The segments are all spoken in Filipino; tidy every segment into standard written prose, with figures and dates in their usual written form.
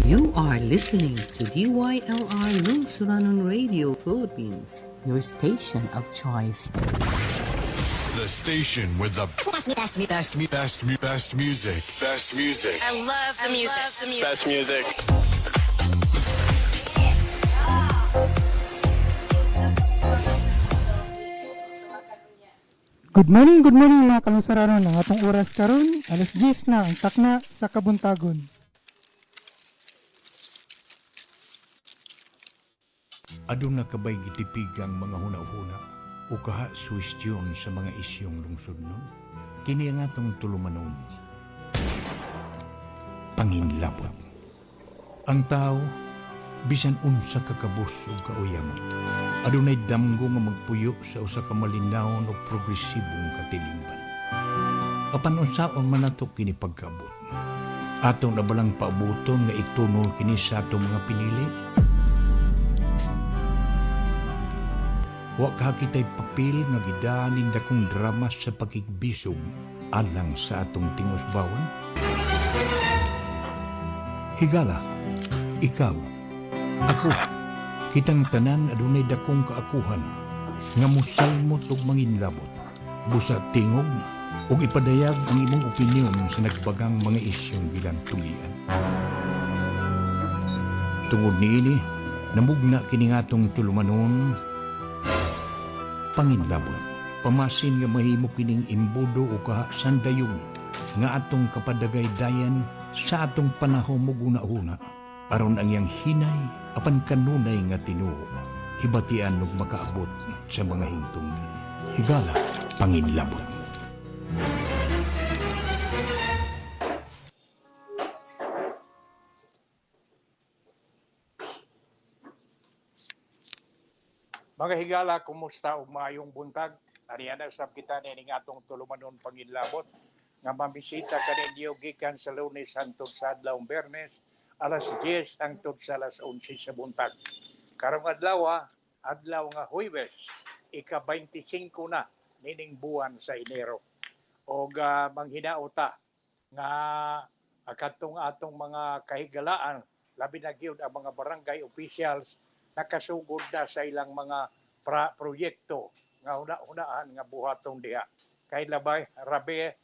You are listening to DYLR Lungsuranon Radio Philippines, your station of choice. The station with the best music. Best music. I love the music. Best music. Good morning mga kalusaranon. Ang atong oras karon, alas 10 na ang takna sa kabuntagon. Aduna kabay gitipig ang mga hunahuna o kaha suwestyon sa mga isyong lungsod nun. Kini ang atong tulumanon. Panginlabot. Ang tao, bisan unsa kakabus o kauyamot. Adunay damgo nga magpuyo sa usa ka malinawon o progresibong katilingban. Apan unsaon man nato kini pagkaabot. Atong nabalang paabuton nga itunol kini sa atong mga pinili. Wa ka kita'y papel nga gidanin dakong drama sa pakigbisog alang sa atong tingusbawan. Higala, ikaw, ako, kitang tanan adunay dakong kaakuhan nga musalmot og manginlabot, busa tingog ug ipadayag ang imong opinyon sa nagbagang mga isyong bilang tulian. Tungod niini, namugna kini nga atong tulumanon. Panginlabot, pamasin nga mahimo kining imbudo o kaha sandayong nga atong kapadagay-dayan sa atong panahon mo guna-una aron ang iyang hinay apan kanunay nga tinuo hibatian ug makaabot sa mga hingtungdan. Higala, panginlabot. Mga higala, kumusta o maayong buntag? Nariyan sab kita ning atong tulumanon panginlabot nga mamisita kaninyo gikan sa Lunes hangtod sa adlawng Biyernes alas 10 hangtod sa alas 11 sa buntag. Karong adlaw nga Huwebes, ika-25 na nining buwan sa Enero. Og manghinaota nga kadtong atong mga kahigalaan labi na gyud ang mga barangay officials nakasugod na sa ilang mga proyekto nga una-unaan nga buhaton diha. Kay labay rabe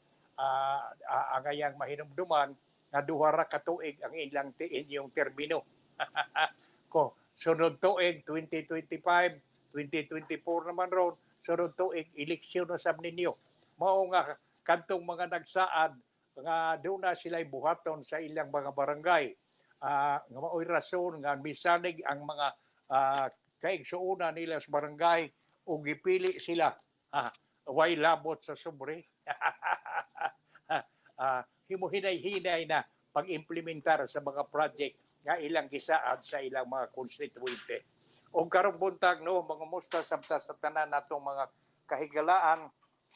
angayang mahinumduman nga duha ra ka tuig ang inyong termino. Ko sunod tuig 2025, 2024 naman ron, sunod tuig eleksyon na sab ninyo. Mao nga kadtong mga nagsaad nga doon na sila'y buhaton sa ilang mga barangay. Nga mao'y rason nga misanig ang mga kaigsuuna nila sa barangay o gipili sila way labot sa sobre. Himuhinay-hinay na pag-implementar sa mga project nga ilang gisaad sa ilang mga konstituente. O karong buntag no, mga musta sabta sa tanan natong mga kahigalaan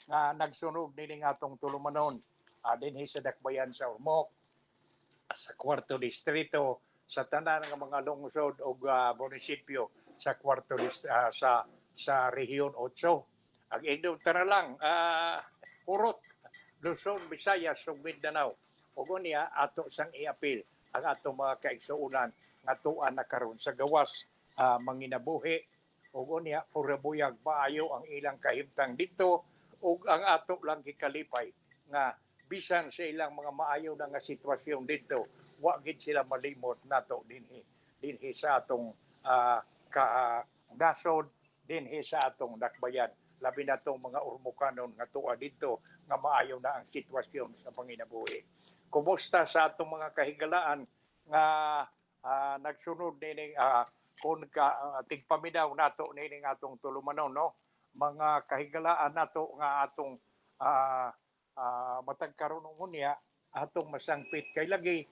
nga nagsunog nining atong tulumanon dinhi sa dakbayan sa Ormoc, sa 4th distrito, sa tanan nga mga lungsod o munisipyo sa 4th sa Rehiyon 8. Ang inyong tanan lang, Urot, Luzon, Visayas, ug Mindanao. Ug unya ato sang iapil ang atong mga kaigsuunan nga tuan na karon sa gawas manginabuhi. Ug unya purabuyag maayo ang ilang kahimtang dito ug ang ato lang gikalipay nga bisan sa ilang mga maayo na nga sitwasyon dito, wa gid sila malimot nato dinhi sa atong nasod, dinhi sa atong dakbayan. Labi na itong mga Ormocanon nga tuwa dito nga maayo na ang sitwasyon sa panginabuhi. Kumusta sa atong mga kahigalaan nga nagsunod nining kung tigpaminaw nato nining atong tulumanon, no? Mga kahigalaan nato nga atong matag karon unya atong masangpit kay lagi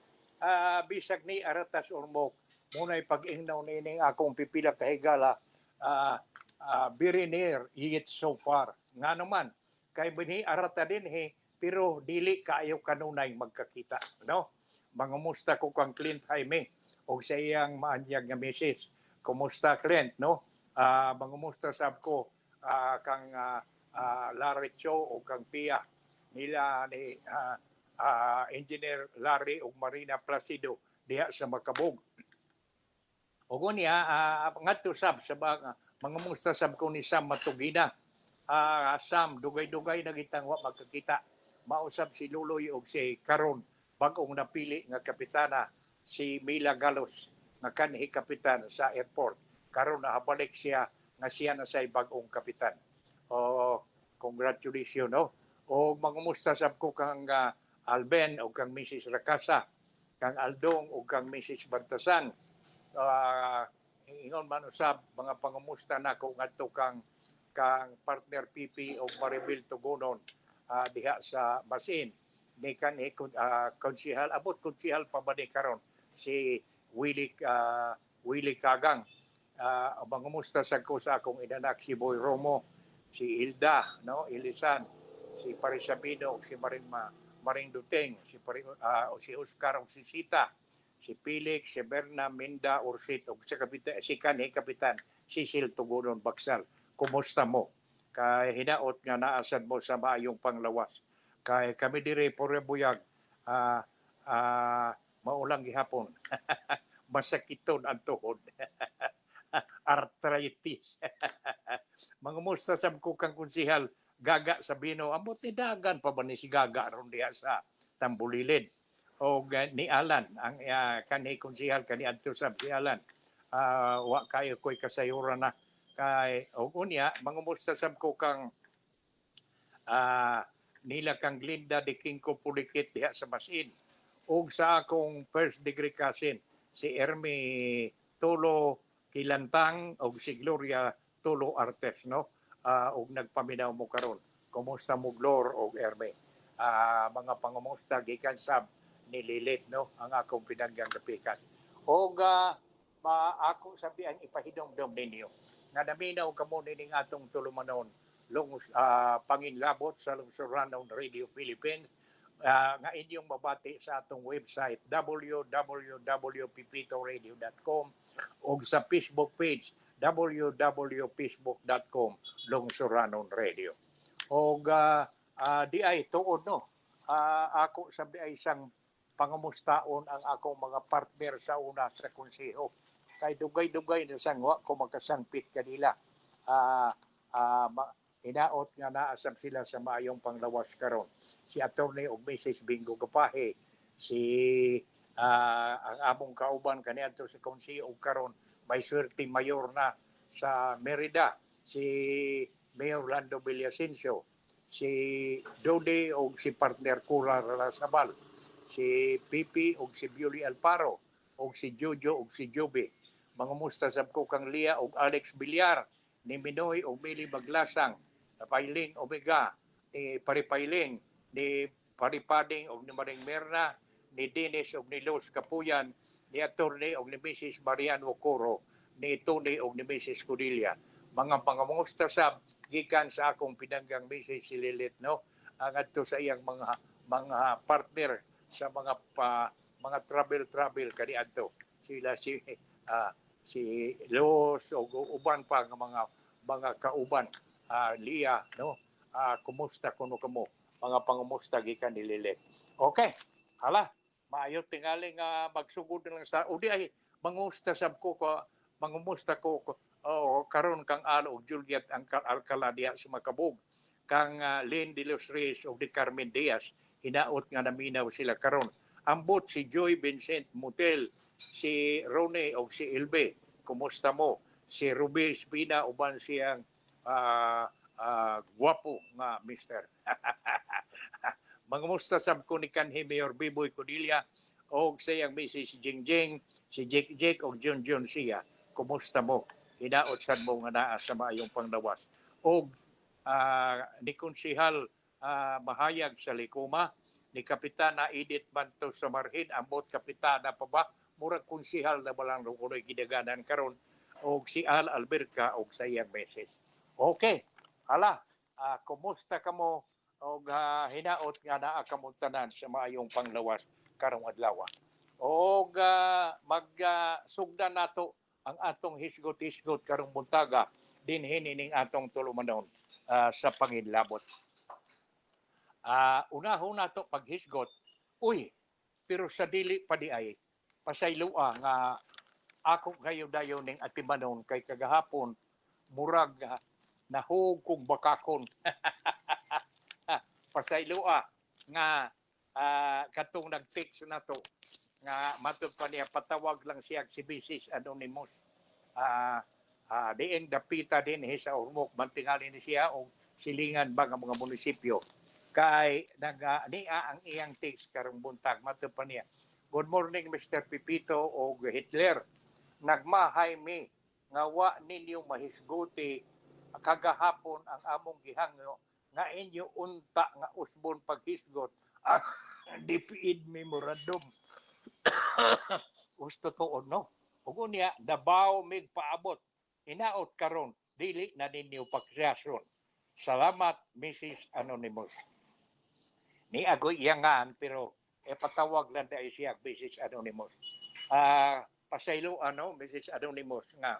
bisag ni Aratas Ormoc munay pag-ingnaw nining akong pipila kahigala very near yet so far nga naman kay binhi arata dinhi pero dili kaayo kanunay magkakita, no? Mangamusta ko kang Clint Jaime o sa iyang maanyag nga misis. Kumusta Clint, no? Mangamusta sab ko kang Larry Cho o kang Pia nila ni Engineer Larry ug Marina Placido diha sa Makabog. O niya, ngadto sab sa mga musta sab ko ni Sam Matugina. Sam, dugay-dugay na kitang wa magkakita. Mausab si Luloy o si Karon, bagong napili nga kapitana, si Mila Galos, nga kanhi kapitan sa airport. Karon nahabalik siya nga siya na say bagong kapitan. O, congratulations, no? O mangumusta sab ko kang Alben o kang Mrs. Rakasa, kang Aldong o kang Mrs. Bantasan. Ingon man usab mga pangumusta nako ngadto kang partner PP o Maribel Tugonon diha sa Basin ni kanhi konsehal abot konsehal pa ba ni karon si Willie Kagang. Mangumusta sa ko sa akong inanak si Boy Romo, si Hilda, no, Ilisan, si Parisabino, si Maring Duteng, si Oscar o si Sita, si Felix, si Berna, Minda, Ursit, o si kanhi kapitan, Cecil Tugunon Baksal. Kumusta mo? Kay hinaot nga naasad mo sa maayong panglawas. Kay kami dire Porebuyag, maulang gihapon. Masakiton ang tuhod. Arthritis. Mangumusta sab ko kang konsehal Gaga Sabino. Ambot ni dagan pa ba ni si Gaga ron diha sa Tambulilid. O ni Alan ang kanhi konsehal kani adto sab si Alan. Wa kayo koy kasayuran na kay og unya mangumusta sab ko kang nila kang Glinda de Kingko Pulikit diha sa Basin og sa akong first degree cousin si Ermi Tolo Kilantang og si Gloria Tolo Artes, no, og nagpaminaw mo karon. Kumusta mo Glor og Ermi? Mga pangumusta gikan sab ni Lilit, no, ang akong pinanggang kapikat. Og ako sabi ang ipahidomdom ninyo nga naminaw kamo ning atong tulumanon panginlabot sa Lungsuranon Radio Philippines nga inyong mabati sa atong website www.pipitoradio.com o sa Facebook page www.facebook.com Lungsuranon Radio. O di ay tuod, no, ako sabi ay isang pangamustaon ang akong mga partner sa una sa konseho. Kay dugay-dugay na sangwa ko makasangpit kanila. Hinaot nga naasab sila sa maayong panglawas karon. Si Atty. og Mrs. Bingo Gapahe, si ang among kauban kaniadto sa konseho karon may swerte mayor na sa Merida, si Mayor Lando Villasencio, si Dode o si partner Cura Rasabal, si Pipi o si Bioli Alparo, o si Jojo o si Jobe. Mangumusta sab ko kang Lia o Alex Villar, ni Minoy o Mili Maglasang, Pailing Omega, ni Paripailing, ni Paripading o ni Maring Merna, ni Dennis o ni Los Kapuyan, ni Atty. o ni Mrs. Mariano Coro, ni Tony o ni Mrs. Cudilla. Mga pangamusta sab gikan sa akong pinanggang Mrs. Lilit, no, ang adto sa iyang mga partner sa mga travel kani adto. Sila si Los o uban pa nga mga kauban, Lia, no, kumusta kuno kamo mga pangumusta gikan ni Lilit. Okay, hala, maayo tingali nga magsugod lang sa udi ay mangumusta sab ko mangumusta ko karon kang Alo og Juliet ang Alcala diha sa Makabog, kang Len de los Reyes o de Carmen Diaz, hinaot nga naminaw sila karon. Ambot si Joy Vincent Mutel, si Rone o si Ilbe, kumusta mo? Si Ruby Espina, uban siyang guwapo nga mister. Mangumusta sab ko ni kanhi Mayor Biboy Codilla o sa iyang Mrs. Jingjing, si Jake o John siya. Kumusta mo? Hinaot sad mo nga naa sa maayong panglawas. O ni Konsehal Mahayag sa Likuma, ni Kapitana Edith Bantos sa Marhin, ambot kapitana pa ba? Murag konsehal na balang rukuloy gidaganan karon o si Al Alberca o sa iyang message. Okay, hala, kumusta ka mo o hinaot nga naa kamuntanan sa maayong panglawas karong adlaw. O magsugdan nato ang atong hisgot-hisgot karong buntaga dinhi ning atong tulumanon sa panginlabot. Unahon nato paghisgot, pero sa dili pa di ay pasaylua nga ako kayo dayon ning atimanon kay kagahapon murag nahug kog bakakon. Pasaylua nga katong nag-text na to nga matud pa niya patawag lang siya si Mrs. Anonymous. Dieng dapita din sa Ormoc mantingali ni siya o silingan ba nga mga munisipyo kay niya ang iyang text karong buntag matud pa niya. Good morning Mr. Pipito o Hitler. Nagmahay mi nga wa ninyo mahisguti kagahapon ang among gihangyo nga inyo unta nga usbon paghisgot ang DepEd memorandum. Gusto to no? Ug unya Davao mig paabot. Hinaot karon dili na ninyo pagsyason. Salamat Mrs. Anonymous. Ni agoy iyangan pero patawag lang dahil siya Mrs. Anonymous. Pasaylo Mrs. Anonymous nga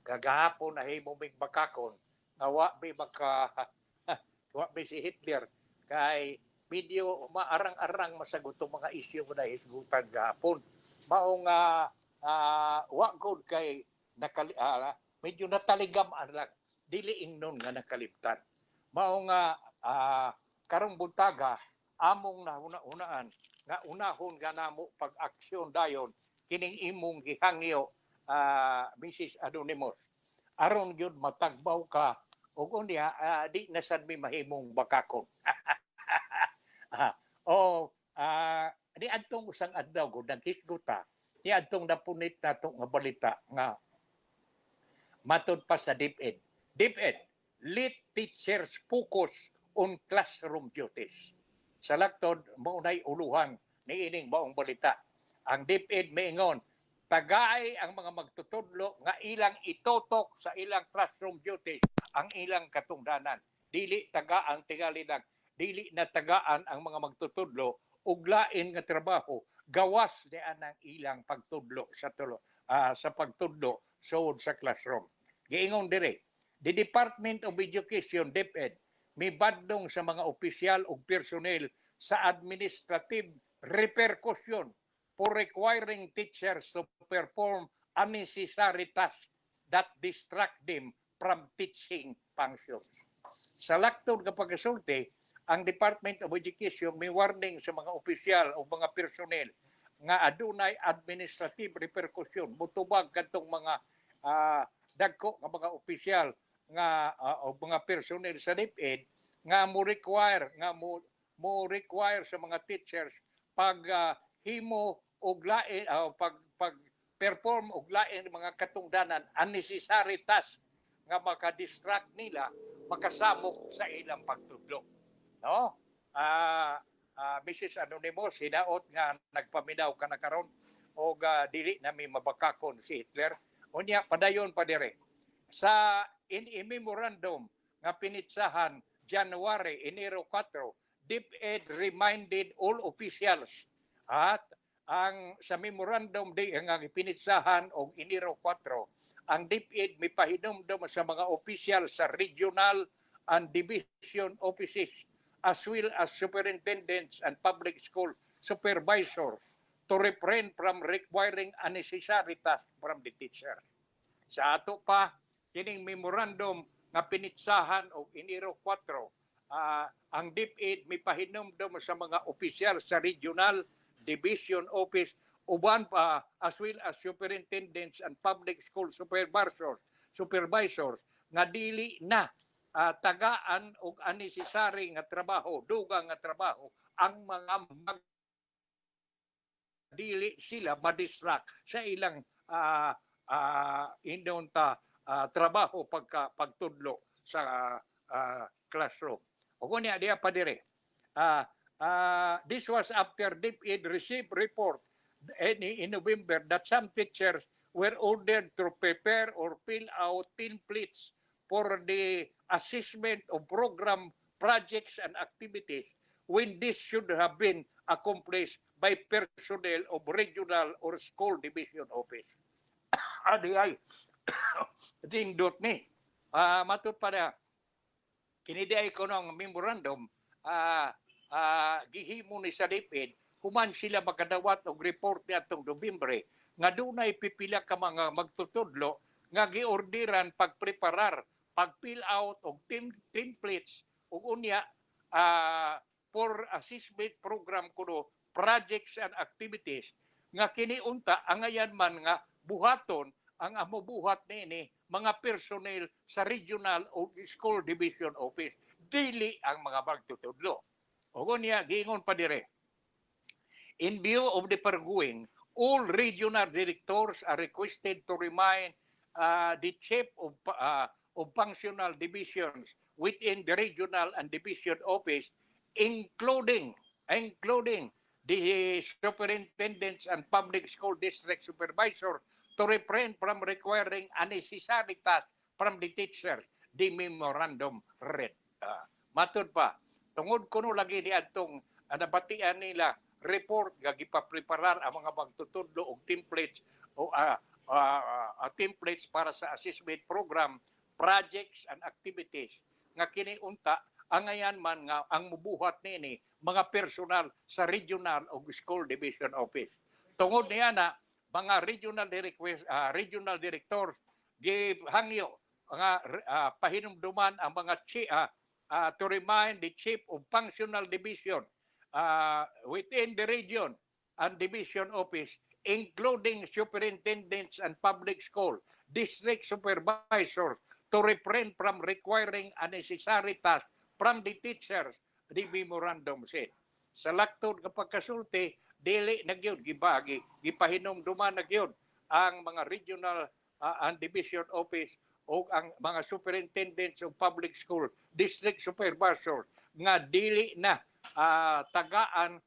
kagahapon na himo mig bakakon nga wa si Hitler kay medyo maarang-arang masagot ang mga isyu mo na hisgutan gahapon. Mao nga wa gud kay medyo nataligaman lang dili ingnon nga nakaliptan. Mao nga karong buntaga among nahuna-unaan nga unahon nga namo pag-aksyon dayon kining imong gihangyo Mrs. Anonymous. Aron gyud matagbaw ka ug unya di na sad mi mahimong bakakon. Di adtong usang adlaw gud naghisguta. Di adtong napunit nato nga balita nga matud pa sa DepEd. DepEd, let teachers focus on classroom duties. Sa laktod maunay uluhang niining baong balita. Ang DepEd maingon tagay ang mga magtutudlo nga ilang itotok sa ilang classroom duties ang ilang katungdanan. Dili tagaan tingali lang, dili na tagaan ang mga magtutudlo ug lain nga trabaho gawas dian ang ilang pagtudlo sa pagtudlo sud sa classroom. Giingon dire, the Department of Education DepEd mibadlong sa mga opisyal ug personnel sa administrative repercussion for requiring teachers to perform unnecessary tasks that distract them from teaching functions. Sa laktod nga pagkasulti, ang Department of Education may warning sa mga opisyal o mga personnel nga adunay administrative repercussion mutubag kadtong mga dagko nga mga opisyal nga o mga personnel sa DepEd nga mo require sa mga teachers pag himo og lain pag perform og lain mga katungdanan unnecessary task nga maka-distract nila makasamok sa ilang pagtudlo. No? Mrs. Anonymous, hinaot nga nagpaminaw ka na karon o dili nami mabakakon si Hitler. Unya, padayon pa dire. Sa in memorandum nga pinitsahan January, Enero 4, DepEd reminded all officials at ang sa memorandum di nga pinitsahan og Enero 4, ang DepEd may pahinumdum sa mga opisyal sa regional and division offices as well as superintendents and public school supervisors to refrain from requiring unnecessary tasks from the teacher. Sa ato pa, kining memorandum nga pinitsahan og Enero 4, ang DepEd may pahinumdum sa mga opisyal sa regional division office uban pa as well as superintendents and public school supervisors nga dili na tagaan og unnecessary nga trabaho, dugang nga trabaho ang mga dili sila ma-distract sa ilang trabaho pagtudlo sa classroom. O kunya diya pa dire. This was after DepEd received report in November that some teachers were ordered to prepare or fill out templates for the assessment of program projects and activities when this should have been accomplished by personnel of regional or school division office. Adi ay, dindot ni. Matut pa na, kiniday ko ng memorandum, gihimo ni sa DepEd human sila makadawat og report niadtong Nobyembre nga dunay pipila ka mga magtutudlo nga giorderan pagpreparar, pag-fill out og templates ug unya for assessment program kuno projects and activities nga kiniunta angayan man nga buhaton ang amobuhat nini mga personnel sa regional o school division office, dili ang mga magtutudlo. O niya, giingon pa dire. In view of the foregoing, all regional directors are requested to remind the chief of functional divisions within the regional and division office, including the superintendents and public school district supervisor, to refrain from requiring unnecessary tasks from the teachers, the memorandum read. Matod pa, tungod kuno lagi ni atong nabatian nila report nga gipapreparar ang mga magtutudlo og templates o templates para sa assessment program, projects and activities nga kiniunta angayan man nga ang mubuhat nini mga personal sa regional o school division office. Tungod niya na mga regional directors gihangyo nga pahinumduman ang mga to remind the chief of functional division within the region and division office, including superintendents and public school district supervisors, to refrain from requiring unnecessary tasks from the teachers, the memorandum said. Sa laktod kapag kasulti, dili na gyud gibagi, gipahinumduman na gyud ang mga regional and division office o ang mga superintendents of public school, district supervisor nga dili na tagaan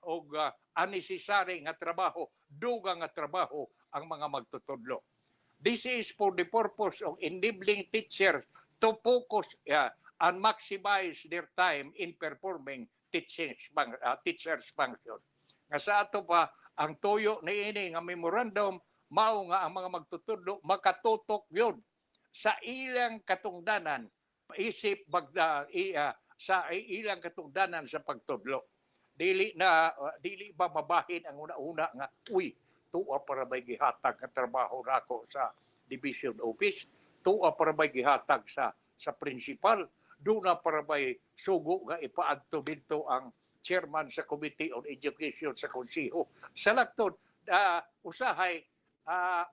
og unnecessary nga trabaho, dugang nga trabaho ang mga magtutudlo. This is for the purpose of enabling teachers to focus and maximize their time in performing teachers function. Nga sa ato pa, ang tuyo ni ini nga memorandum, mao nga ang mga magtutudlo makatutok yun sa ilang katungdanan, isip sa ilang katungdanan sa pagtudlo. Dili ba mabahin ang una-una nga, uy, tuwa para may gihatag nga trabaho nako sa division office, tuwa para may gihatag sa principal, doon para may sugo nga ipaadto dito ang chairman sa Committee on Education sa Konseho. Sa laktod, usahay,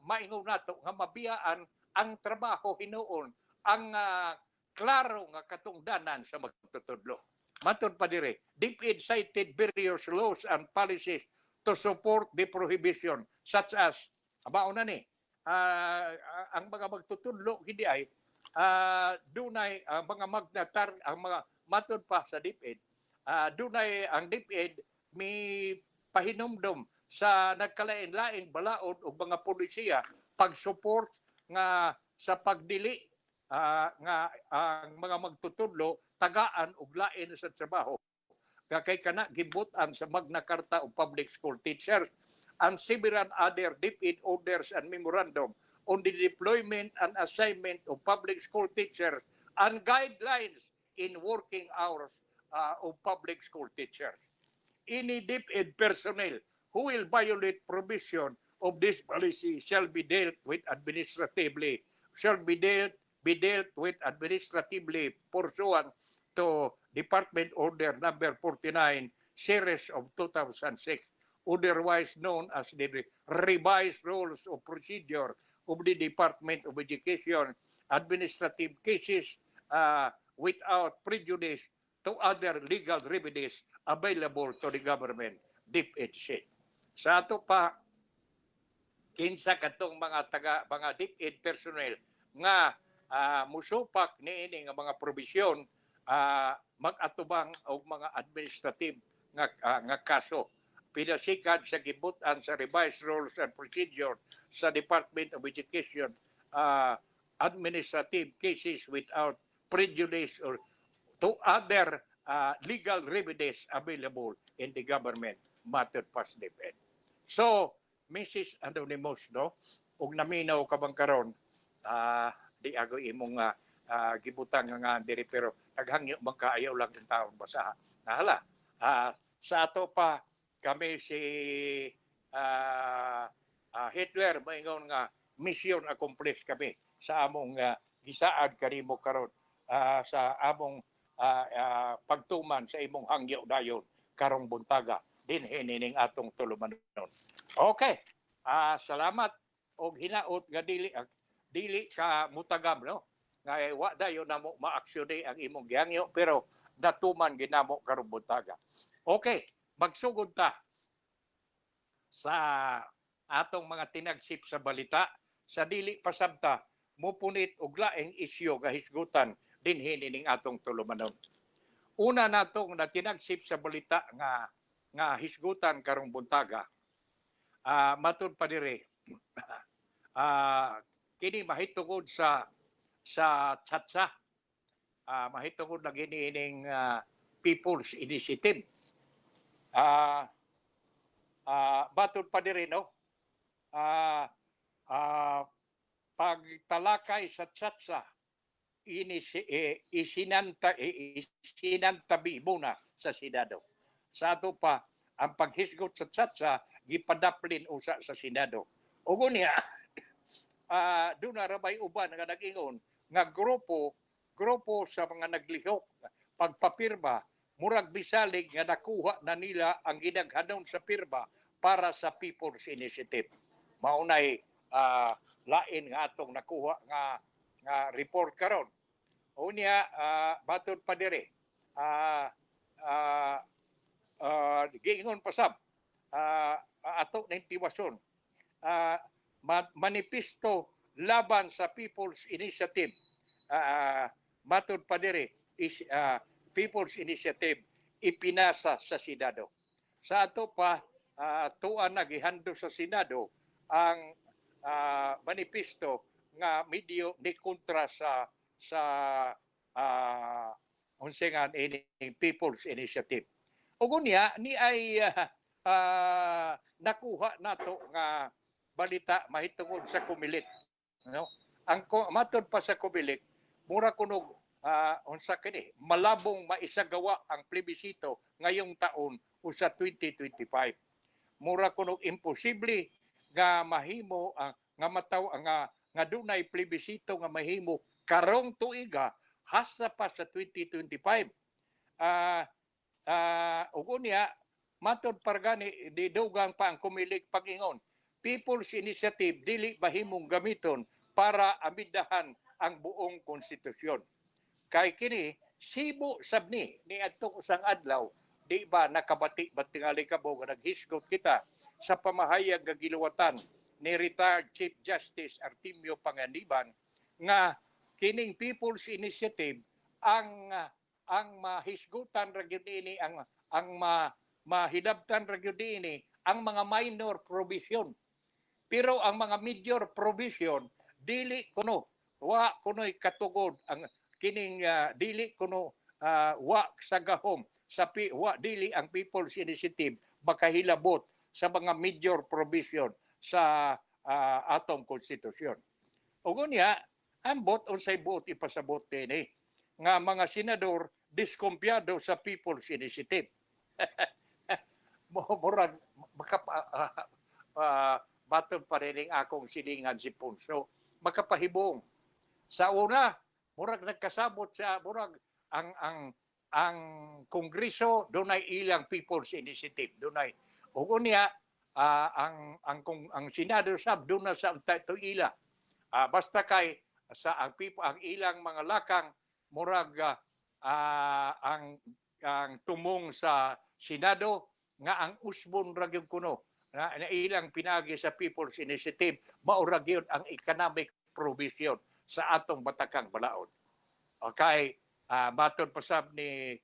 maingon nato nga mabiyaan ang trabaho hinuon, ang klaro nga katungdanan sa magtutudlo. Matod pa dire, DepEd cited various laws and policies to support the prohibition, such as, abaon na ni, ang mga magtutudlo, hindi ay, dunay ang mga magnatar, ang mga matod pa sa DepEd, dunay ang DepEd may pahinumdom sa nagkalain-laing balaod o mga polisiya pag-support nga sa pagdili nga ang mga magtutudlo tagaan og lain sa trabaho. Kay kana gibutan sa Magna Carta of Public School Teachers and several other DepEd orders and memorandum on the deployment and assignment of public school teachers and guidelines in working hours of public school teachers. Any DepEd personnel who will violate provision of this policy shall be dealt with administratively, pursuant to Department Order Number 49, Series of 2006, otherwise known as the Revised Rules of Procedure of the Department of Education, administrative cases without prejudice to other legal remedies available to the government, DepEd said. Sa ato pa, kinsa katong mga DepEd personnel nga musupak niini nga mga probisyon mag-atubang og mga administrative nga kaso. Pinasikad sa gibutan sa Revised Rules and Procedure sa Department of Education, administrative cases without prejudice or to other legal remedies available in the government matter pas DepEd. So, Mrs. Anonymous, no, ug naminaw ka bang karon, di ako imong gibutang nga diri pero naghangyo magkaayaw lang ng taon basaha. Nahala, sa ato pa kami si Hitler maingon nga mission accomplished kami sa among gisaad kanimo karon sa among pagtuman sa imong hangyo dayon karong buntaga dinhi nining atong tulumanon. Okay. Salamat og hinaot nga dili ka mutagam no. Nga wa dayon namo ma-aksyon ang imong gihangyo pero natuman ginamo karong buntaga. Okay, magsugod ta sa atong mga tinagsip sa balita sa dili pasabta mupunit og laing isyu nga hisgutan dinhi ning atong tulumanon. Una natong natinagsip sa balita nga hisgutan karong buntaga. Matud pa dire. Kini mahitungod sa tsatsa. Mahitungod na gini ning People's Initiative. Matud pa dire no. Pagtalakay sa tsatsa isinantabi muna sa Senado. Sa ato pa, ang paghisgot sa tsatsa, gipadaplin usa sa Senado. O gunya, doon na rabay uban nga nag-ingon, nga grupo sa mga naglihok, pagpapirma, murag bisalig nga nakuha na nila ang ginaghanon sa pirma para sa People's Initiative. Maunay lain nga atong nakuha nga report karon. Unya batud pa dire. Giingon pasab ato ning tiwason. Manifesto laban sa People's Initiative. Matud pa dire People's Initiative ipinasa sa Senado. Sa ato pa tuan na gihando sa Senado ang manifesto nga medyo ni kontra sa unsengan ini People's Initiative. Ug unya ni ay nakuha nato nga balita mahitungod sa Kumilit. No? Ang matod pa sa Kumilit, mura kunog unsa kini malabong maisagawa ang plebisito ngayong taon o sa 2025. Mura kunog imposible nga mahimo nga mataw nga dunay plebisito nga mahimo karong tuiga hasta pa sa 2025. Ug unya matod pargani didugang pa ang Kumilig pag-ingon. People's Initiative dili mahimong gamiton para amidahan ang buong konstitusyon. Kay kini sibo sabni ni adtong usang adlaw di ba nakabati tingali kabo nga naghisgot kita sa pamahayag nga giluwatan ni retired Chief Justice Artemio Panganiban nga kining People's Initiative ang mahisgutan ra gyud ini ang mahilabtan ra gyud ini ang mga minor provision. Pero ang mga major provision dili kuno wa kuno'y katugod ang kining dili kuno wa sa gahom sa wa dili ang People's Initiative makahilabot sa mga major provision sa atong konstitusyon. Ug unya ambot unsay buot ipasabot dinhi nga mga senador diskumpiyado sa People's Initiative. Murag batod pa rin akong silingan si Ponso makapahibong. Sa una, murag nagkasabot sa murag ang Kongreso dunay ilang People's Initiative dunay. Ug unya ang Senado sab dunay sa ito ila. Basta kay sa ang ilang mga lakang murag ang tumong sa Senado nga ang usbon ra gyud kuno na ilang pinagi sa People's Initiative mao ra gyud ang economic provision sa atong batakang balaod. Okay, matod pasab ni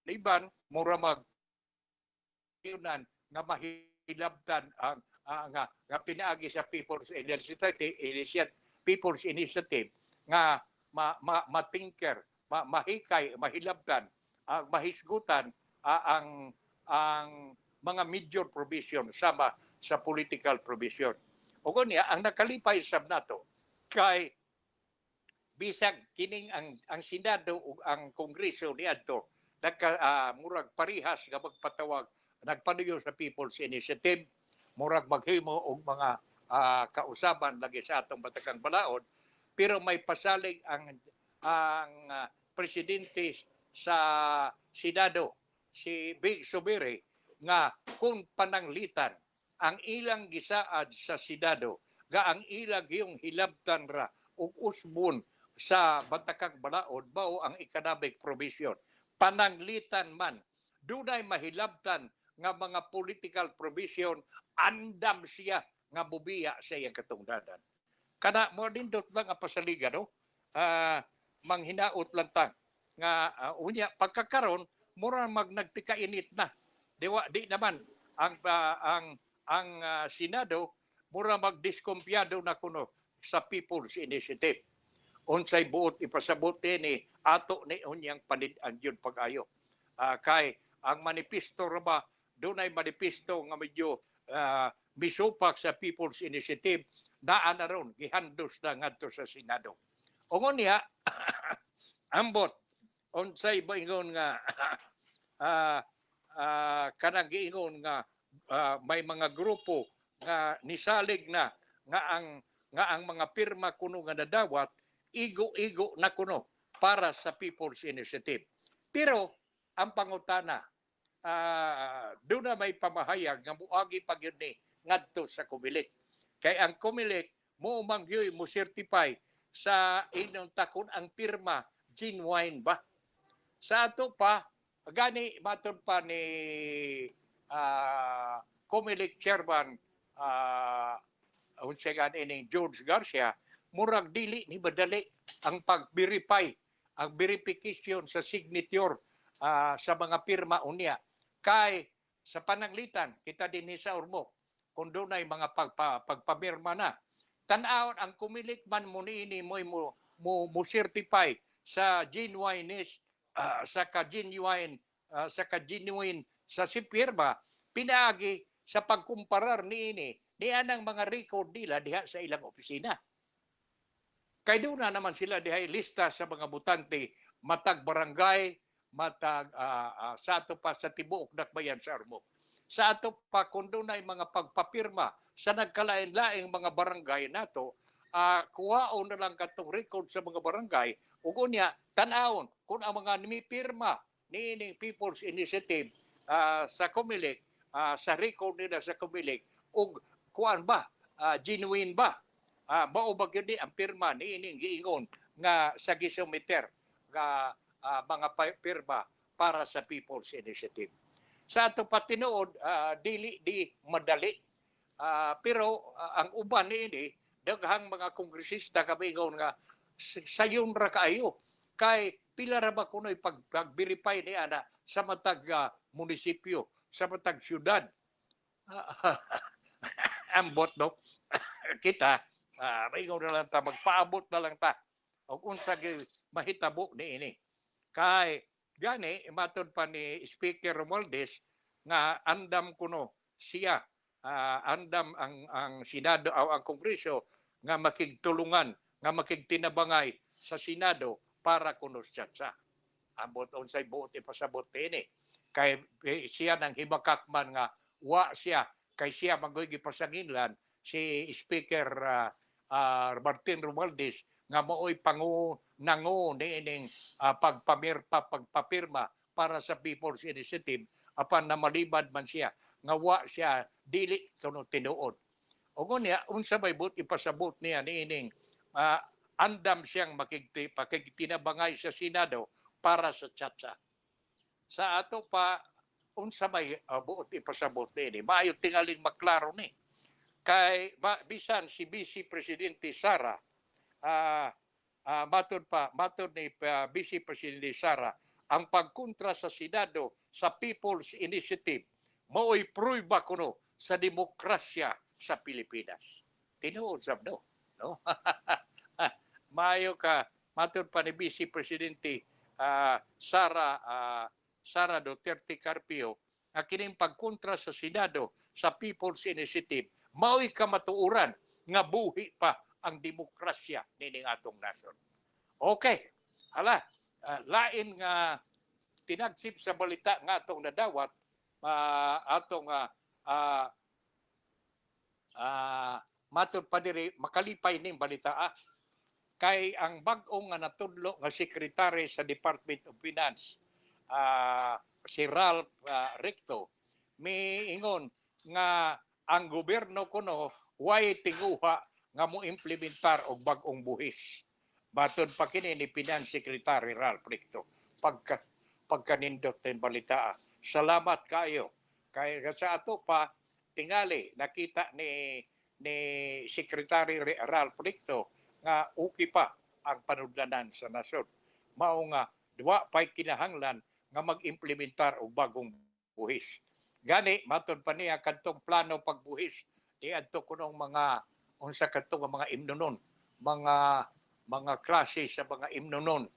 Liban mura mag yunan nga mahilabtan ang nga pinaagi sa People's Initiative nga matinker, mahikay, mahilabtan, mahisgutan ang mga major provision sama sa political provision. O kunya, ang nakalipay sab nato kay bisag kining ang Senado ug ang Kongreso niadto murag parihas nga magpatawag nagpanuyo sa People's Initiative, murag maghimo og mga kausaban lagi sa atong Batakang Balaod, pero may pasalig ang presidente sa Senado, si Big Subiri, nga kung pananglitan ang ilang gisaad sa Senado, nga ang ilang yung hilabtan ra ug usbon sa Batakang Balaod mao ang economic provision. Pananglitan man, dunay mahilabtan nga mga political provision, andam siya nga bubiya sa iyang katungdanan. Kana mo nindot lang ang pasaligan, no? Manghinaot lang tang nga unya pagkakaron mura nagtikainit na. Di naman ang Senado mura magdiskumpiyado na kuno sa People's Initiative. Unsay buot ipasabot ni ato ni unyang panid-an yun pag-ayo. Kay ang manifesto ra ba, doon ay manifesto nga medyo misupak sa People's Initiative, daan na ron, gihandos na ngadto sa Senado. Ungon niya, ambot, unsay ba ingon nga, kanang giingon nga may mga grupo nga nisalig na nga ang mga pirma kuno nga nadawat, igo-igo na kuno para sa People's Initiative. Pero ang pangutana, doon na may pamahayag nga muagi pa yun ni ngadto sa Comelec. Kay ang Comelec mo umangyoy mo certify sa inyong takon ang pirma genuine ba? Sa ato pa, gani matod pa ni Comelec Chairman ining George Garcia, murag dili ni badali ang pag-verify, ang verification sa signature sa mga pirma unya. Kay sa pananglitan, kita din sa Ormoc, kung doon ay mga pagpapirma na, tanawon ang Comelec man mo niini mo certify sa genuineness, sa ka-genuine sa si pirma, pinaagi sa pagkumparar niini ni anang mga record nila diha sa ilang opisina. Kay doon na naman sila diha lista sa mga butante, matag barangay, matag sa ato pa sa tibuok dakbayan sa Ormoc. Sa ato pa kung doon ay mga pagpapirma sa nagkalain-laing mga barangay nato, kuhaon na lang katong record sa mga barangay, ug unya tan-awon kung ang mga nimipirma niining People's Initiative sa Comelec, sa record nila sa Comelec, ug kuan ba, genuine ba? Mao ba gyud ang pirma niining giingon nga sa gisumiter nga mga pirma para sa People's Initiative. Sa ato pa tinuod, dili di madali. Pero ang uban niini, daghang mga kongresista kabingon nga sayon ra kaayo. Kay pila ra ba kunoy pag-verify ni ana sa matag munisipyo, sa matag syudad. Ambot no. Kita maingon na lang ta, magpaabot na lang ta. Og unsa gyud mahitabo niini. Kay gani matod pa ni Speaker Romualdez nga andam kuno siya, andam ang Senado o ang Kongreso nga makigtulungan, nga makigtinabangay sa Senado para kuno siya. Ambot unsay buot ipasabot ini. Kay siya nang hibakakman nga wa siya, kay siya magoy gipasanginlan si Speaker Martin Romualdez nga maoy nango niining pagpapirma para sa People's Initiative apan na malibad man siya nga wa siya dili kuno tinuod. O unya unsa may but ipasabot niya niining andam siyang makigtinabangay sa Senado para sa tsatsa. Sa ato pa unsa may buot ipasabot ni maayo tingaling maklaro ni. Kay bisan si Vice Presidente Sara, matod ni Vice Presidente Sara, ang pagkontra sa Senado sa People's Initiative mao'y prueba kuno sa demokrasya sa Pilipinas. Tinuod sab no? Maayo ka matod pa ni Vice Presidente Sara Duterte Carpio, nga kining pagkontra sa Senado sa People's Initiative mao'y kamatuuran nga buhi pa ang demokrasya nining atong nasyon. Okay. Hala, lain nga tinagsip sa balita nga atong nadawat atong matud pa diri makalipay ning balita kay ang bag-o nga natudlo nga sekretary sa Department of Finance si Ralph Recto miingon nga ang gobyerno kuno way tinguha nga mo implementar og bag-ong buhis. Batod pa kini ni Finance Secretary Ralph Recto pagkanindot ng balita. Salamat kayo. Kay sa ato pa tingali nakita ni Secretary Ralph Recto nga okay pa ang panudlanan sa nasod. Mao nga duwa pay kinahanglan nga mag-implementar og bagong buhis. Gani matud pa niya kadtong plano pagbuhis di adto kunong mga unsa kadtong mga imnonon, mga klase sa mga imnonon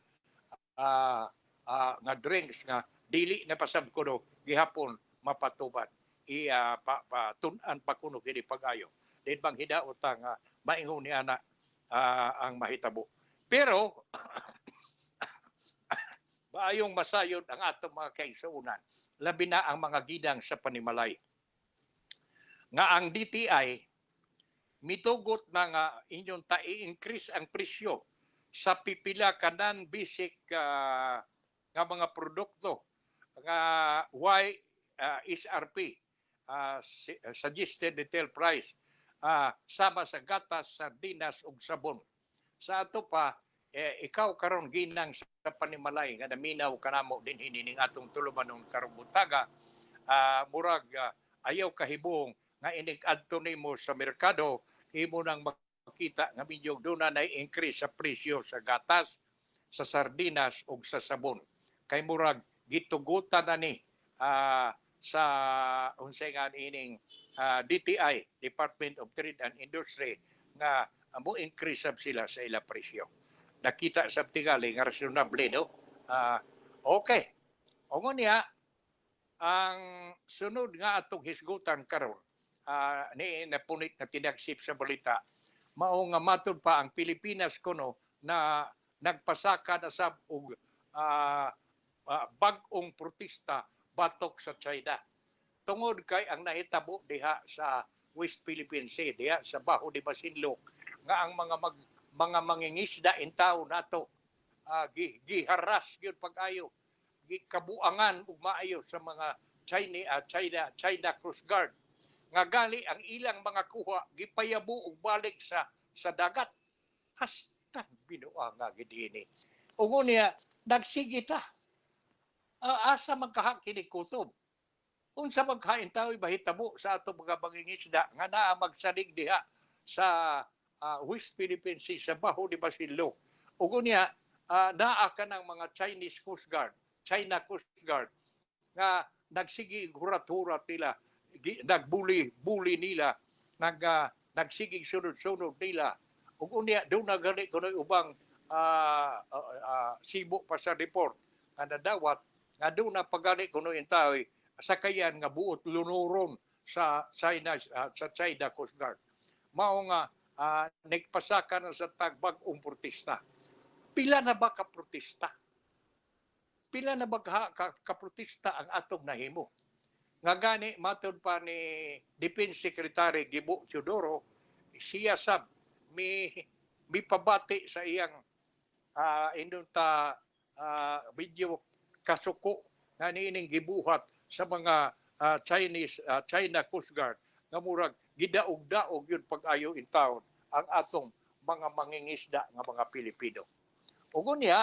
nga drinks nga dili na pasab kuno gihapon mapatuban tun-an pa kuno kini pag-ayo din bang hidaot nga maingon ni ana ang mahitabo pero maayong masayod ang atong mga kaigsuonan labi na ang mga gidang sa panimalay nga ang DTI mitugot na nga inyong i-increase ang presyo sa pipila kanan basic nga mga produkto nga SRP suggested retail price sama sa gatas, sardinas ug sabon. Sa ato pa ikaw karon ginang sa panimalay nga naminaw kanamo din hining atong tulumanon karong buntaga murag ayaw kahibong nga inig-adto nimo sa merkado imo nang makita nga medyo doon na increase sa presyo sa gatas, sa sardinas ug sa sabon. Kay murag gitugutan na ni sa unsay nga ining DTI, Department of Trade and Industry nga mo increase sila sa ila presyo. Nakita sa tingali nga reasonable no. Okay. Ungon niya ang sunod nga atong hisgutan karon ni napunit na tinagsip sa balita mao nga matud pa ang Pilipinas kuno na nagpasaka na sab og bag-ong protesta batok sa China. Tungod kay ang nahitabo diha sa West Philippine Sea, diha sa Baho de Masinloc, nga ang mga mangingisda in tao nato giharas gyud pag-ayo, gikabuangan ug maayo sa mga China Coast Guard. Nga gali ang ilang mga kuha gipayabo og balik sa dagat. Hasta binuanga gid ini. Ug niya nagsige ta. Asa magkaha kini kutob. Unsa magkain tawo bahitabo sa ato mga mangingisda nga naa magsalig diha sa West Philippine Sea sa Baho de Masinloc. Ug niya naa ka ng mga Chinese Coast Guard, China Coast Guard nga nagsige hurat-hurat nila, nagbuli nila, nagsige sunod-sunod nila. Ug unya do na gali kuno ubang sibo pa sa report nga nadawat nga do na pagali kuno intawi sakayan nga buot lunuron sa China Coast Guard. Mao nga nagpasaka na sa tagbag-ong protesta. Pila na ba ka protesta? Pila na ba ka protesta ang atong nahimo? Nga gani matud pa ni Defense Secretary Gibo Teodoro, siya sab mi pabati sa iyang video kasuko na niining gibuhat sa mga China Coast Guard nga murag gidaog-daog yun pag-ayo in town ang atong mga mangingisda nga mga Pilipino. Ug unya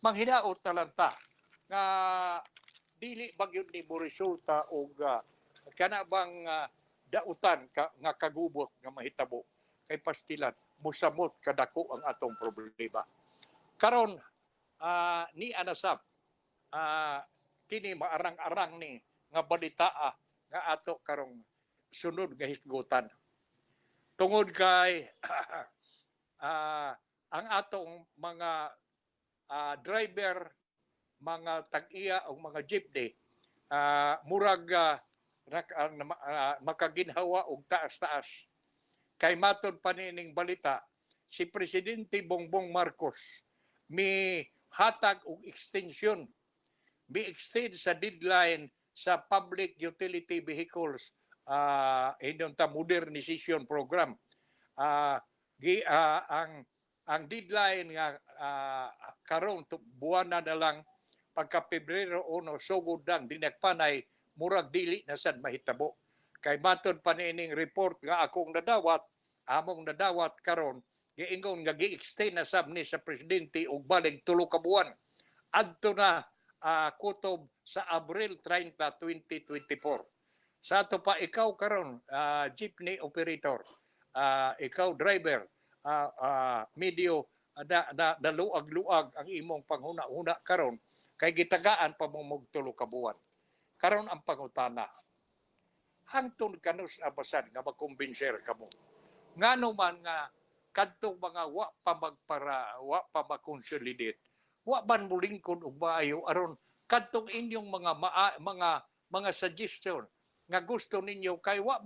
manghinaot na lang ta nga dili bagyo ni mo resulta og kana bang dautan nga kagubot nga mahitabo kay pastilan musamot kadako ang atong problema. Karon ni anasab kini maarang-arang ni nga balita nga ato karong sunod nga hisgutan. Tungod kay ang atong mga driver, mga tag-iya o mga jeepney murag makaginhawa og taas-taas. Kay matud pa nining balita si Presidente Bongbong Marcos mi hatag og extension, mi extend sa deadline sa public utility vehicles inon ta modernization program. Ang deadline nga karon buwan na lang pagka Pebrero 1 sugod lang dinagpanay murag dili na sad mahitabo. Kay matod pa niining report nga akong nadawat, among nadawat karon, giingon nga gi-extend na sab ni sa presidente og balig 3 ka buwan adto na kutob sa Abril 30, 2024. Sa ato pa ikaw karon jeepney operator, ikaw driver, medyo daluag-luag ang imong panghuna-huna karon kay gitagaan pa mo og 3 ka buwan. Karon ang pangutana, hangtod kanus abasan nga makumbinser kamo. Ngano man nga kadtong mga wa pa makonsolidate, wa man mulingkod og maayo aron kadtong inyong mga suggestion nga gusto ninyo kay wa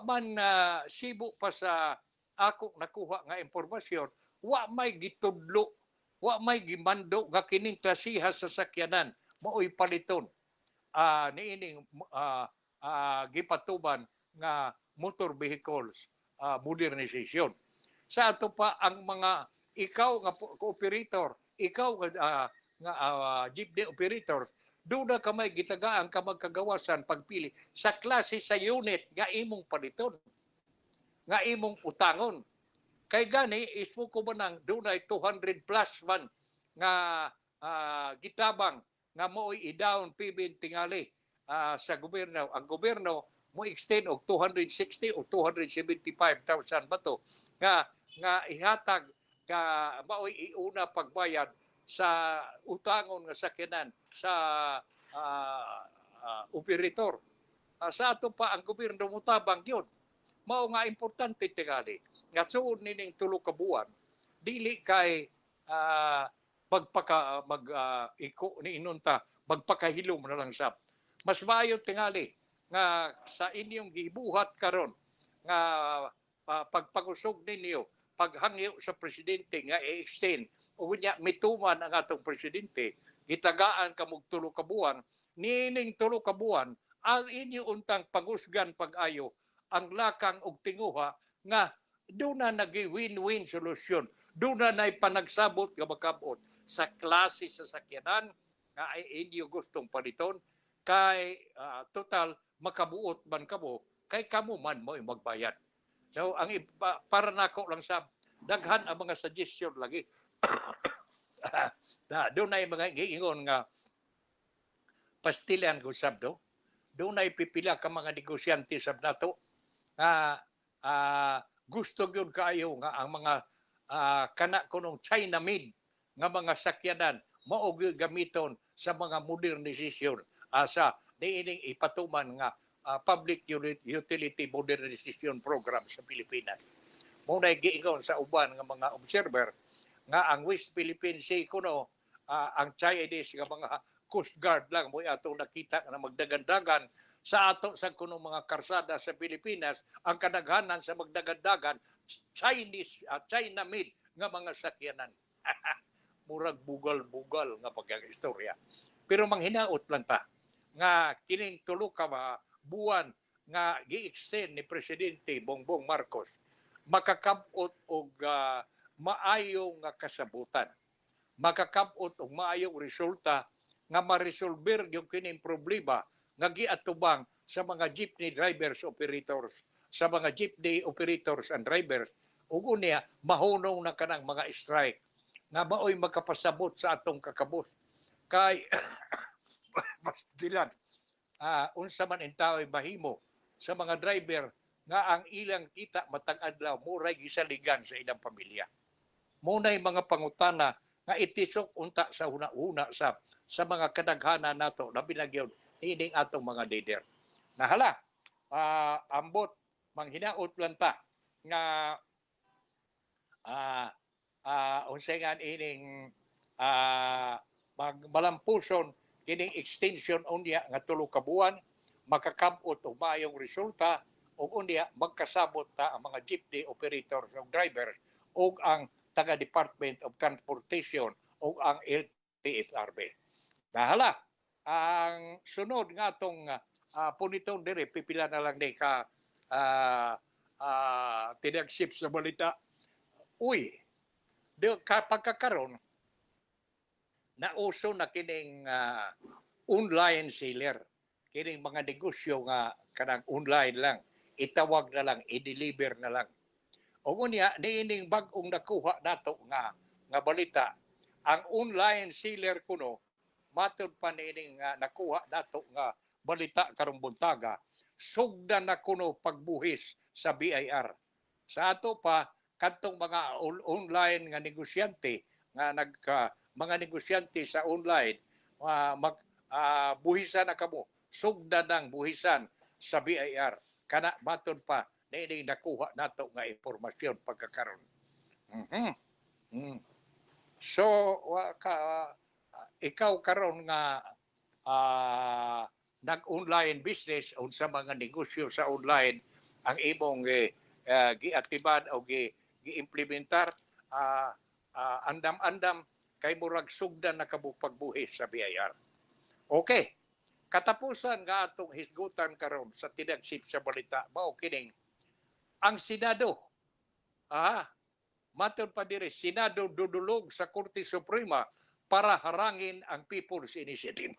man sibo pa sa ako nakuha nga impormasyon, wa may gitudlo, wa may gimando nga kining klasiha sa sakyanan maoy paliton niining gipatuban nga motor vehicles modernization. Sa ato pa ang mga ikaw nga operator, ikaw nga jeepney operators, doon na kamay gitagaan ka magkagawasan pagpili sa klase sa unit nga imong paliton, nga imong utangon. Kay gani, ispo ko ba nang doon ay 200 plus man nga gitabang nga mo'y i-down payment tingali sa gobyerno. Ang gobyerno mo extend og 260 o 275,000 ba to nga ihatag nga mao'y iuna pagbayad sa utangon nga sakyanan sa operator. Sa ato pa ang gobyerno mutabang yun. Mao nga importante tingali nga suod nining 3 ka buwan dili kay iko ni inunta magpakahilom na lang sab. Mas maayo tingali nga sa inyong gibuhat karon nga pagpangusog ninyo paghangyo sa presidente nga i-extend o nya mituman ang atong presidente gitagaan kamog 3 ka buwan nining 3 ka buwan ang inyo untang pangusgan pag-ayo ang lakang og tinguha nga doon na nag-win-win solusyon, doon na panagsabot nga makabot sa klase sa sakyanan nga ay inyo gustong paliton kay total makabuot man kamo kay kamo man mo magbayad. So ang para nako lang sa daghan ang mga suggestion lagi. Doon na mga giingon nga pastilan ko sabdo. Doon na ipipila ka mga negosyante sab nato nga gusto gyud kaayo nga ang mga kana kunong China made nga mga sakyanan mao gyud gamiton sa mga modernization sa diining ipatuman nga public utility modernization program sa Pilipinas. Muna giingon sa uban nga mga observer nga ang West Philippine Sea kuno ang Chinese nga mga Coast Guard lang mo atong nakita na magdagandagan sa ato sa kuno mga karsada sa Pilipinas ang kadaghanan sa magdagandagan Chinese China made nga mga sakyanan. Murag bugal-bugal nga pagkakaistorya. Pero manghinaot lang ta nga kining 3 ka buwan nga gi-extend ni Presidente Bongbong Marcos makakabot og maayong nga kasabutan. Makakabot og maayong resulta nga ma-resolver yung kining problema nga giatubang sa mga jeepney drivers operators, sa mga jeepney operators and drivers ug unya mahunong na kanang mga strike nga maoy magkapasabot sa atong kakabos kay pastilan unsa man intaoy mahimo sa mga driver nga ang ilang kita matag adlaw muray gisaligan sa ilang pamilya. Munay mga pangutana nga itisok unta sa una-una sa mga kadaghanan nato na binagyon ining atong mga leader. Nahala, ambot manghinaot lang ta nga unsay nga ining malampuson kining extension unya nga 3 ka buwan makakabot og maayong resulta ug unya magkasabot ta ang mga jeepney operators ug drivers ug ang taga Department of Transportation o ang LTFRB. Bahala. Ang sunod nga itong punitong dire, pipila na lang ni ka tinagsip sa balita. Uy, pagkakaroon, nauso na kining online seller. Kining mga negosyo nga kanang online lang. Itawag na lang, i-deliver na lang. O ngunya, niining bagong nakuha nato nga balita, ang online seller kuno, matod pa niining nakuha nato nga balita karong buntaga, sugdan na kuno pagbuhis sa BIR. Sa ato pa, kantong mga online nga negosyante, nga mga negosyante sa online, buhisan na kamo, sugdan ng buhisan sa BIR. Kana matod pa, niining nakuha nato nga impormasyon pagkakaroon. So, ikaw karon nga nag-online business o sa mga negosyo sa online, ang imong giaktiban o gi-implementar, andam-andam kay murag sugdan na kabupagbuhis sa BIR. Okay. Katapusan nga atong hisgutan karon sa tinagsip sa balita, mao kining ang Senado. Matod pa dire, Senado dudulog sa Korte Suprema para harangin ang People's Initiative.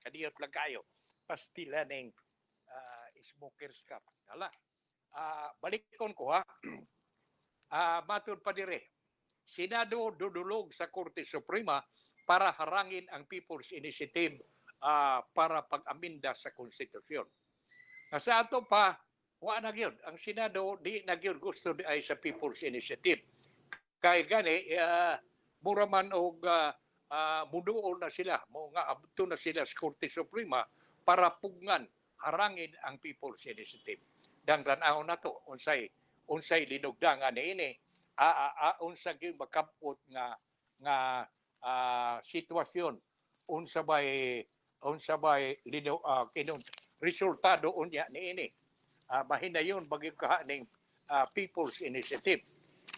Kadiyot lang kayo. Pastila ng smoker's cup. Hala. Balikon ko ha. Matod pa dire. Senado dudulog sa Korte Suprema para harangin ang People's Initiative para pag-aminda sa konstitusyon. Sa ato pa, wala na yun. Ang Senado di na yun gusto di ay sa People's Initiative. Kaya gani, mura man og muduol na sila, mga abto na sila sa Korte Suprema para pugnan, harangin ang People's Initiative. Dangtanaw na to, unsay linugdangan na ini, unsa gyud makapot nga sitwasyon, unsa bay kinung resultado unya ni ini. Mahinayon bagyong kahaning People's Initiative.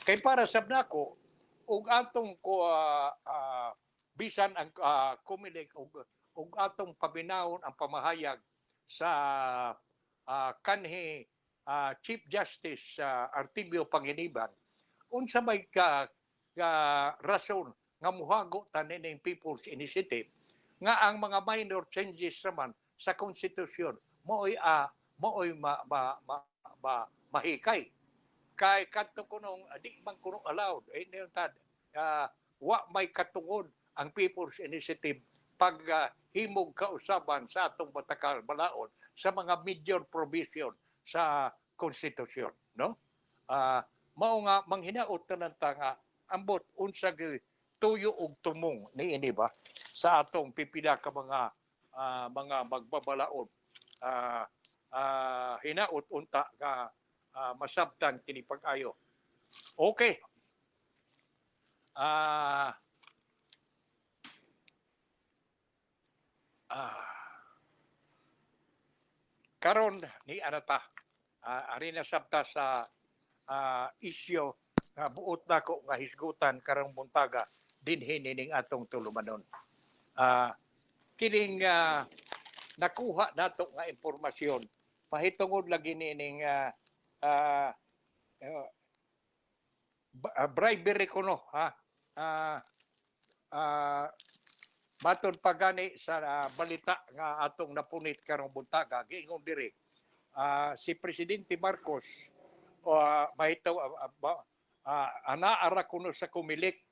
Kay para sab nako ug atong bisan ang kumilig ug atong pabinawon ang pamahayag sa kanhi Chief Justice Artibio Panginiban, unsa may rason nga muhago tanin People's Initiative nga ang mga minor changes naman sa konstitusyon mooy mahikay kay kadto kunong di man kuno allowed wa may katungod ang People's Initiative pag himog kausaban sa atong batakal balaod sa mga major provision sa konstitusyon, no? Mao nga manghinaot tanan ta nga ambot unsa tuyo og tumong niini ba sa atong pipila ka mga magbabalaod, hinaot unta nga masabtan kini pag-ayo. Okay. Karon ni anata ari na sabta sa isyu nga buot nako nga hisgutan karong buntaga dinhi ning atong tulumanon. Kining nakuha nato nga impormasyon mahitungod lagi ning bribery kuno matod pa gani sa balita nga atong napunit karong buntaga giingon diri si Presidente Marcos mahitaw anaara kuno sa Kumilik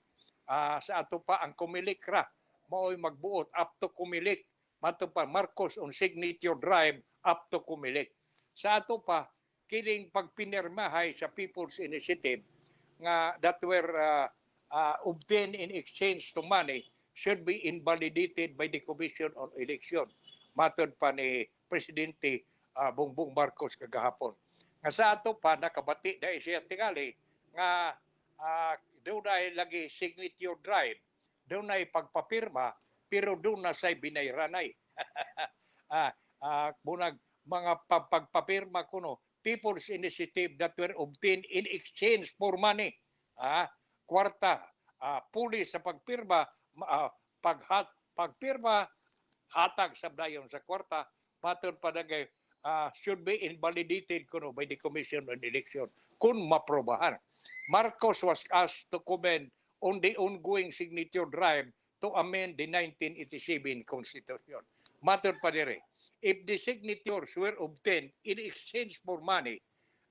sa ato pa ang Kumilik ra mao'y magbuot up to Kumilik matod pa Marcos on signature drive up to Kumilik sa ato pa kining pagpinirmahay sa People's Initiative nga that were obtained in exchange to money should be invalidated by the Commission on Election. Matod pa ni Presidente Bongbong Marcos kagahapon. Nga sa ato pa nakabati dahil siya tingali nga doon ay lagi signature drive, doon ay pagpapirma, pero doon na say binayranay. Bunag mga pagpapirma kuno, people's initiative that were obtained in exchange for money. Kwarta, puli sa pagpirma, pagpirma, hatag sa dayon sa kwarta, patod padagay, should be invalidated kuno by the Commission on Election kung maprobahan. Marcos was asked to comment on the ongoing signature drive to amend the 1987 Constitution. Matod pa dire, if the signatures were obtained in exchange for money,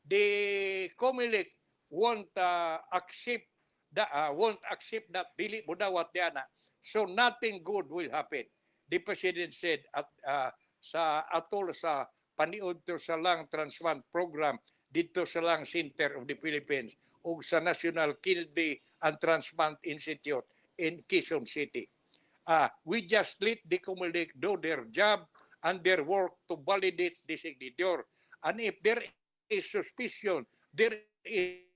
the COMELEC won't accept that dili mo dawat diana, so nothing good will happen. The President said sa atol sa paniud to sa Lung Transplant Program dito sa Lung Center of the Philippines o sa National Kidney and Transplant Institute in Quezon City. We just let the COMELEC do their job and their work to validate the signature. And if there is suspicion, there is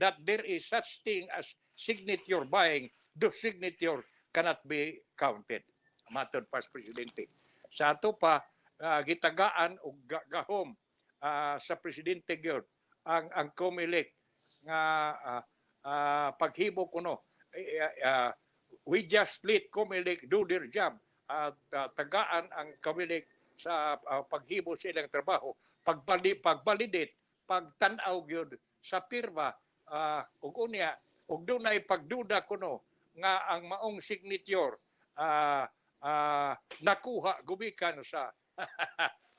that there is such thing as signature buying, the signature cannot be counted. Matod pa sa Presidente. Sa ato pa, gitagaan o gahom sa Presidente gyud ang COMELEC nga paghibo kuno. We just let COMELEC do their job. Tagaan ang COMELEC sa paghibo sa ilang trabaho, pagvalidate, pagtanaw gyud sa pirma, ug unya ug dunay pagduda kuno nga ang maong signature nakuha gubikan sa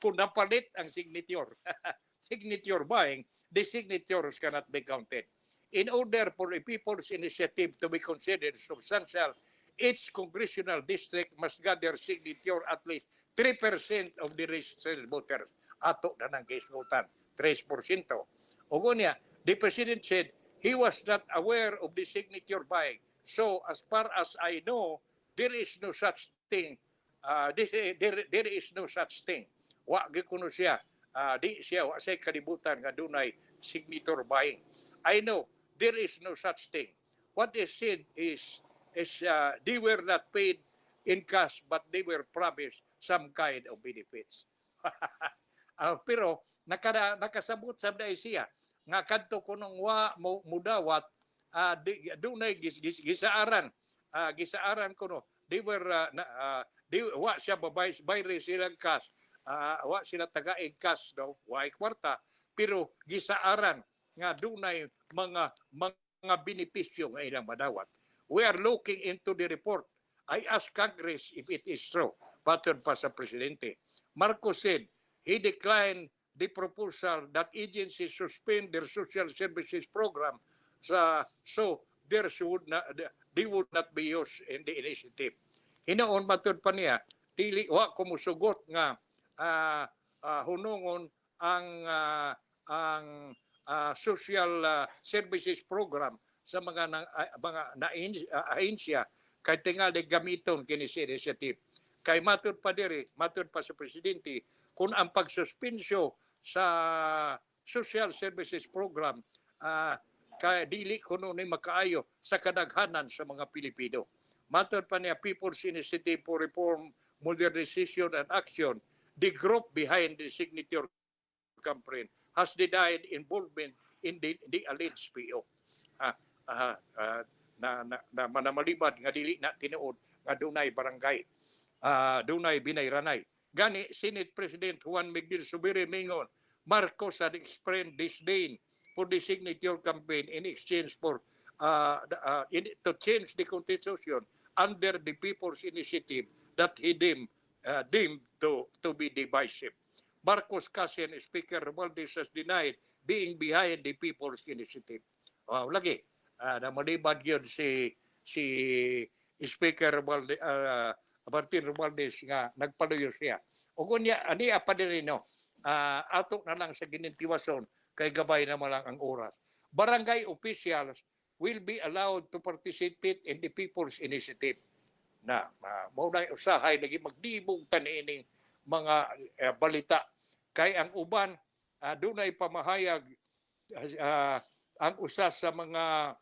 kung napalit ang signature signature buying, the signatures cannot be counted. In order for a people's initiative to be considered substantial, each congressional district must gather signature at least 3% of the registered voters. Ato na ng kaisgutan, 3%. O gunya, the President said he was not aware of the signature buying. So, as far as I know, there is no such thing. There is no such thing. Wa gikuno siya. Di siya wa say kalibutan nga dunay signature buying. I know there is no such thing. What is said is they were not paid in cash but they were promised some kind of benefits. Pero nakasabot sa day siya nga kadto kunong wa mudawat dunay gisaaran kuno. They were wa siya bayre silang cash. Wa sila tagaig cash daw, wa kwarta, pero gisaaran nga dunay mga benepisyo nga ilang madawat. We are looking into the report. I asked Congress if it is true. Patod pa sa Presidente. Marcos said he declined the proposal that agencies suspend their social services program so they would not be used in the initiative. Hinoon matod pa niya, dili wa ko musugot nga hunungon ang social services program sa mga ahensya kay tingali gamiton kini sa initiative. Kay matod pa sa Presidente, kung ang pagsuspensyo sa social services program kay dili kuno ni makaayo sa kadaghanan sa mga Pilipino. Matod pa niya, People's Initiative for Reform, Modernization and Action, the group behind the signature campaign, has denied involvement in the alleged PO. Na manamalibad nga dili na tinuod nga dunay barangay, dunay binayranay. Gani, Senate President Juan Miguel Zubiri mingon, Marcos had expressed disdain for the signature campaign in exchange for to change the Constitution under the People's Initiative that he deemed to be divisive. Marcos' cousin, Speaker Romualdez, has denied being behind the People's Initiative. Lagi, namalibad yun si Speaker Martin Romualdez nga nagpaluyo siya. O kunya, ani pa din no, ato na lang sa ginintiwason kay gabay na lang ang oras. Barangay officials will be allowed to participate in the People's Initiative. Na maunay usahay lagi magdibog taniining mga balita kay ang uban dunay pamahayag ang usa sa mga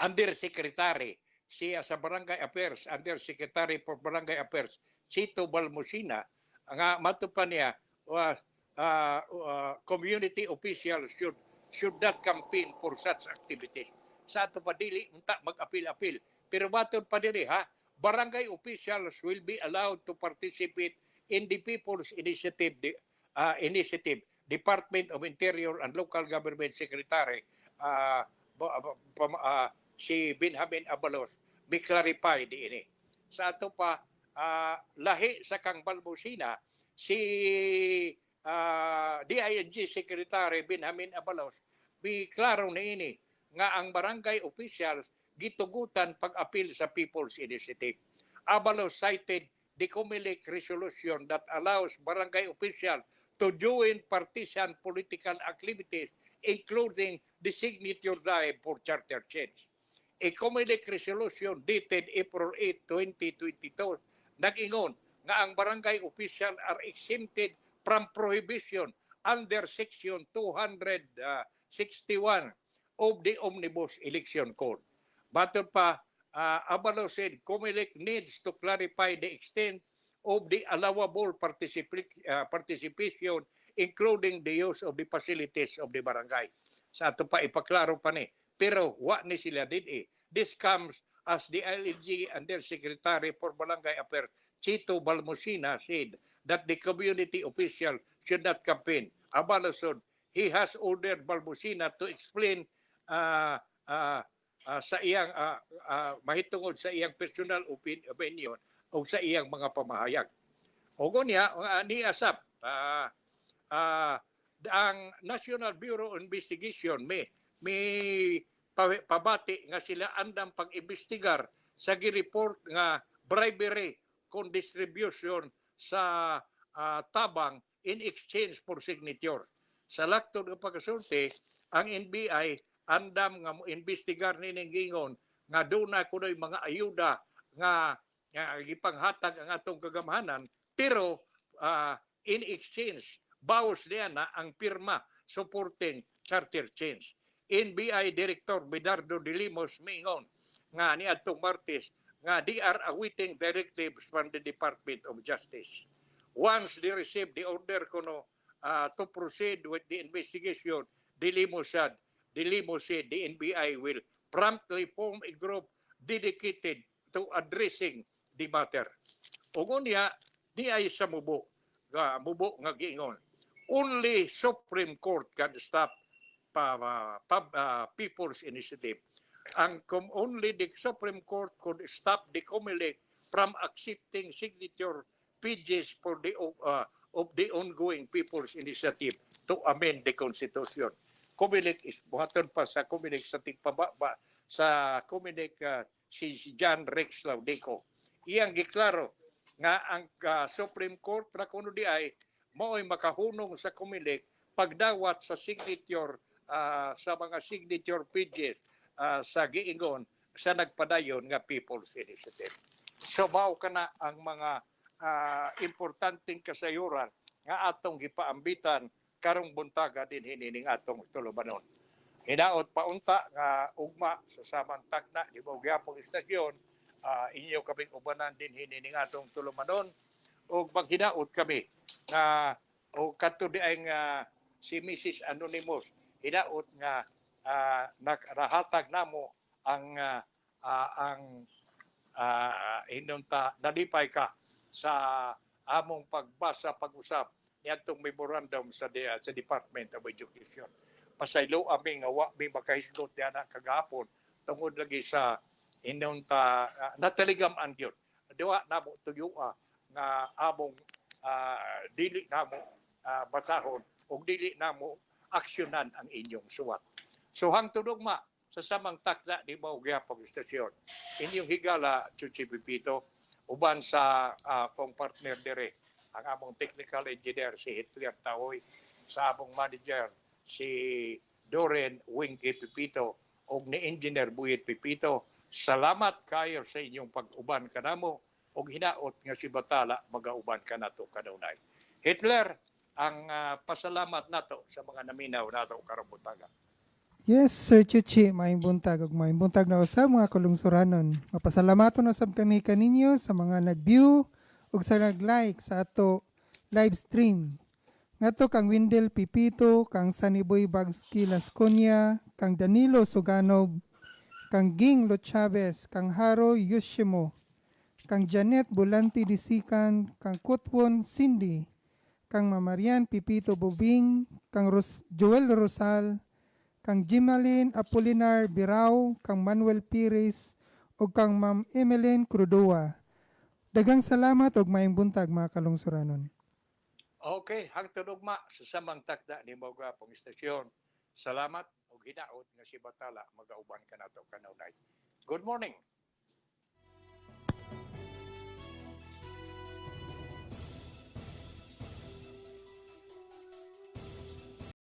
undersecretary siya sa Barangay Affairs, Undersecretary for Barangay Affairs, Chito Balmosina, nga matupan niya, community officials should not campaign for such activities. Sa ato pa dili unta mag-apil-apil. Pero matod pa diri ha, barangay officials will be allowed to participate in the People's Initiative, Department of Interior and Local Government Secretary, si Benjamin Abalos, may clarify di ini. Sa ato pa, lahi sa kang Balmosina, si DING Secretary Benjamin Abalos, may klaro na ini nga ang barangay officials gitugutan pag-apil sa People's Initiative. Abalos cited the COMELEC resolution that allows barangay officials to join partisan political activities, including the signature drive for charter change. A COMELEC resolution dated April 8, 2022 nag-ingon nga ang barangay official are exempted from prohibition under Section 261 of the Omnibus Election Code. Batod pa, Abalo said COMELEC needs to clarify the extent of the allowable participation, including the use of the facilities of the barangay. Sa ato pa ipaklaro pa ni. Pero wa ni sila did This comes as the LNG Undersecretary for Barangay Affairs, Chito Balmosina, said that the community official should not campaign. Abalo said he has ordered Balmosina to explain sa iyang mahitungod sa iyang personal opinion o sa iyang mga pamahayag. O niya, ni Asap, ang National Bureau of Investigation may pabati nga sila andam pag-imbestigar sa gi-report nga bribery kon distribution sa tabang in exchange for signature. Sa laktod ng pagkasulti, ang NBI andam nga mo imbestigar nining gingon nga doon na kunoy mga ayuda nga gipanghatag ang atong kagamhanan, pero in exchange bawas niya na ang pirma supporting charter change. NBI Director Medardo de Limos mingon nga ni atong Martes nga they are awaiting directives from the Department of Justice. Once they receive the order kuno to proceed with the investigation, De Limos said the NBI will promptly form a group dedicated to addressing the matter. Ugon niya, di ay sa mubo nga giingon. Only Supreme Court can stop People's Initiative. Only the Supreme Court could stop the COMELEC from accepting signature pages for the of the ongoing People's Initiative to amend the Constitution. COMELEC is buhaton pa sa COMELEC sa tigpababa sa COMELEC si John Rex Laudeco. Iyang giklaro nga ang Supreme Court ra kuno di ay mao'y makahunong sa COMELEC pagdawat sa signature sa mga signature pages sa giingon sa nagpadayon nga People's Initiative. So mao kana ang mga importanteng kasayuran nga atong gipaambitan karong buntaga din hinining atong tulumanon. Hinaot paunta nga ugma sa samang tagna di ba gyapon istasyon, inyo kaming ubanan din hinining atong tulumanon ug maghinaot kami nga o kadto di ay nga si Mrs. Anonymous hinaot nga narahatag namo ang hinunta nalipay ka sa among pagbasa pag-usap niadtong memorandum sa Department of Education. Pasaylo aming nga wa mi makahisgot diana kagahapon tungod lagi sa hinunta nataligam ang gyud. Diwa namo tuyua nga among dili namo basahon ug dili namo aksyonan ang inyong suwat. So hangtod ugma sa samang takda di ba gyapon istasyon. Inyong higala Chuchi Pipito uban sa pong partner dire ang among technical engineer si Hitler Tawoy, sa among manager si Doren Winky Pipito ug ni Engineer Buyet Pipito. Salamat kayo sa inyong pag-uban kanamo ug hinaot nga si Batala magauban kanato kanunay. Hitler, ang pasalamat nato sa mga naminaw nato karong buntaga. Yes, Sir Chuchi, maayong buntag ug maayong buntag na usab mga kalungsuranon. Mapasalamaton usab kami kaninyo sa mga nag-view ug sa nag-like sa ato live stream. Ngadto kang Windel Pipito, kang Saniboy Bagski Lasconia, kang Danilo Suganob, kang Ging Lo Chavez, kang Haro Yoshimo, kang Janet Bulanti Disikan, kang Kutwon Cindy, kang Mamarian Pipito Bubing, kang Joel Rosal, kang Jimalin Apolinar Birao, kang Manuel Pires, o kang Ma'am Emeline Crudoa. Dagang salamat ug maayong buntag mga kalungsuranon. Okay, hangtod ugma sa samang takda ni mo gapong istasyon. Salamat ug hinaot nga si Batala magauban ka nato kanunay. Good morning.